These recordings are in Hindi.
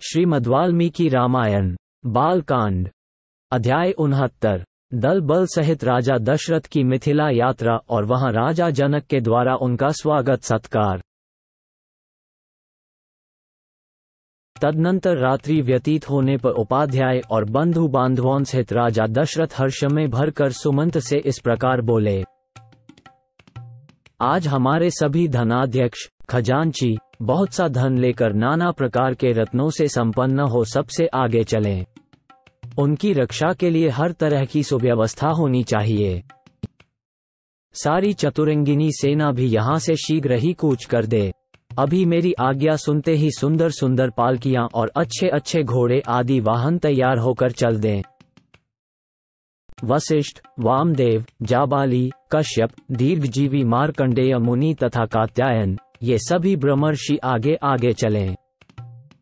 श्रीमद्वाल्मीकि रामायण बालकांड अध्याय 69। दल बल सहित राजा दशरथ की मिथिला यात्रा और वहां राजा जनक के द्वारा उनका स्वागत सत्कार। तदनंतर रात्रि व्यतीत होने पर उपाध्याय और बंधु बांधवों सहित राजा दशरथ हर्ष में भरकर सुमंत से इस प्रकार बोले। आज हमारे सभी धनाध्यक्ष खजांची बहुत सा धन लेकर नाना प्रकार के रत्नों से संपन्न हो सबसे आगे चलें। उनकी रक्षा के लिए हर तरह की सुव्यवस्था होनी चाहिए। सारी चतुरंगिनी सेना भी यहाँ से शीघ्र ही कूच कर दे। अभी मेरी आज्ञा सुनते ही सुंदर सुंदर पालकियां और अच्छे अच्छे घोड़े आदि वाहन तैयार होकर चल दें। वशिष्ठ, वामदेव, जाबाली, कश्यप, दीर्घजीवी मार्कंडेय मुनि तथा कात्यायन ये सभी ब्रह्मर्षि आगे आगे चलें।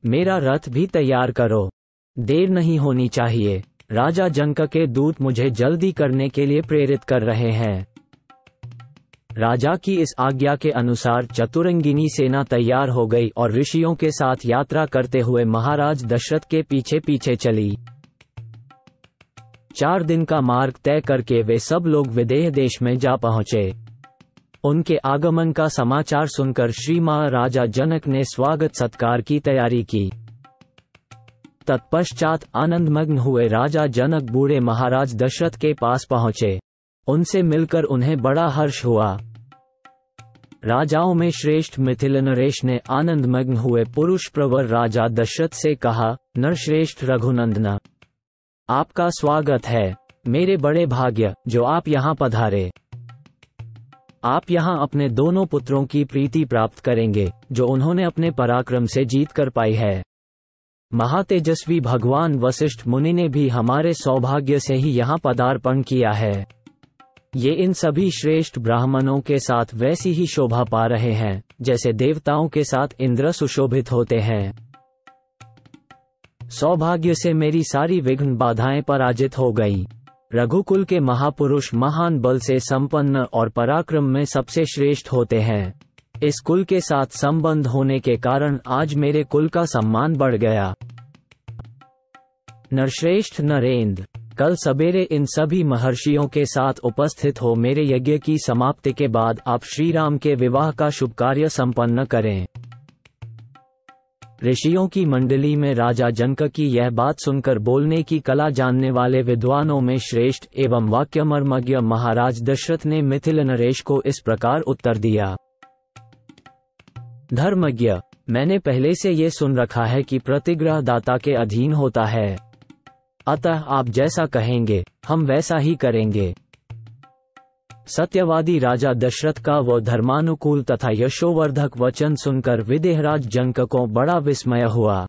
मेरा रथ भी तैयार करो, देर नहीं होनी चाहिए। राजा जनक के दूत मुझे जल्दी करने के लिए प्रेरित कर रहे हैं। राजा की इस आज्ञा के अनुसार चतुरंगिनी सेना तैयार हो गई और ऋषियों के साथ यात्रा करते हुए महाराज दशरथ के पीछे पीछे चली। 4 दिन का मार्ग तय करके वे सब लोग विदेह देश में जा पहुंचे। उनके आगमन का समाचार सुनकर श्री महाराजा जनक ने स्वागत सत्कार की तैयारी की। तत्पश्चात आनंदमग्न हुए राजा जनक बूढ़े महाराज दशरथ के पास पहुंचे। उनसे मिलकर उन्हें बड़ा हर्ष हुआ। राजाओं में श्रेष्ठ मिथिल नरेश ने आनंदमग्न हुए पुरुष प्रवर राजा दशरथ से कहा, नरश्रेष्ठ रघुनंदन, आपका स्वागत है। मेरे बड़े भाग्य जो आप यहाँ पधारे। आप यहाँ अपने दोनों पुत्रों की प्रीति प्राप्त करेंगे जो उन्होंने अपने पराक्रम से जीत कर पाई है। महातेजस्वी भगवान वशिष्ठ मुनि ने भी हमारे सौभाग्य से ही यहाँ पदार्पण किया है। ये इन सभी श्रेष्ठ ब्राह्मणों के साथ वैसी ही शोभा पा रहे हैं जैसे देवताओं के साथ इंद्र सुशोभित होते हैं। सौभाग्य से मेरी सारी विघ्न बाधाएं पराजित हो गईं। रघुकुल के महापुरुष महान बल से संपन्न और पराक्रम में सबसे श्रेष्ठ होते हैं। इस कुल के साथ संबंध होने के कारण आज मेरे कुल का सम्मान बढ़ गया। नरश्रेष्ठ नरेंद्र, कल सवेरे इन सभी महर्षियों के साथ उपस्थित हो मेरे यज्ञ की समाप्ति के बाद आप श्री राम के विवाह का शुभ कार्य संपन्न करें। ऋषियों की मंडली में राजा जनक की यह बात सुनकर बोलने की कला जानने वाले विद्वानों में श्रेष्ठ एवं वाक्यमर्मज्ञ महाराज दशरथ ने मिथिल नरेश को इस प्रकार उत्तर दिया। धर्मज्ञ, मैंने पहले से ये सुन रखा है कि प्रतिग्रह दाता के अधीन होता है, अतः आप जैसा कहेंगे हम वैसा ही करेंगे। सत्यवादी राजा दशरथ का वो धर्मानुकूल तथा यशोवर्धक वचन सुनकर विदेहराज जनक को बड़ा विस्मय हुआ।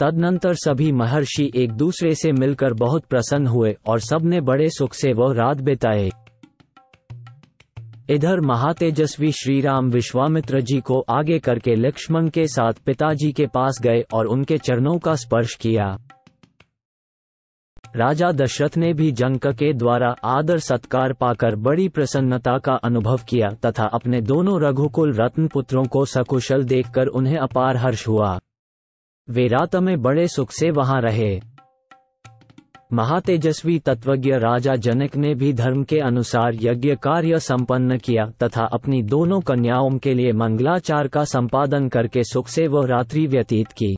तदनंतर सभी महर्षि एक दूसरे से मिलकर बहुत प्रसन्न हुए और सबने बड़े सुख से वो रात बिताए। इधर महातेजस्वी श्री राम विश्वामित्र जी को आगे करके लक्ष्मण के साथ पिताजी के पास गए और उनके चरणों का स्पर्श किया। राजा दशरथ ने भी जनक के द्वारा आदर सत्कार पाकर बड़ी प्रसन्नता का अनुभव किया तथा अपने दोनों रघुकुल रत्न पुत्रों को सकुशल देखकर उन्हें अपार हर्ष हुआ। वे रात में बड़े सुख से वहां रहे। महातेजस्वी तत्वज्ञ राजा जनक ने भी धर्म के अनुसार यज्ञ कार्य संपन्न किया तथा अपनी दोनों कन्याओं के लिए मंगलाचार का संपादन करके सुख से वह रात्रि व्यतीत की।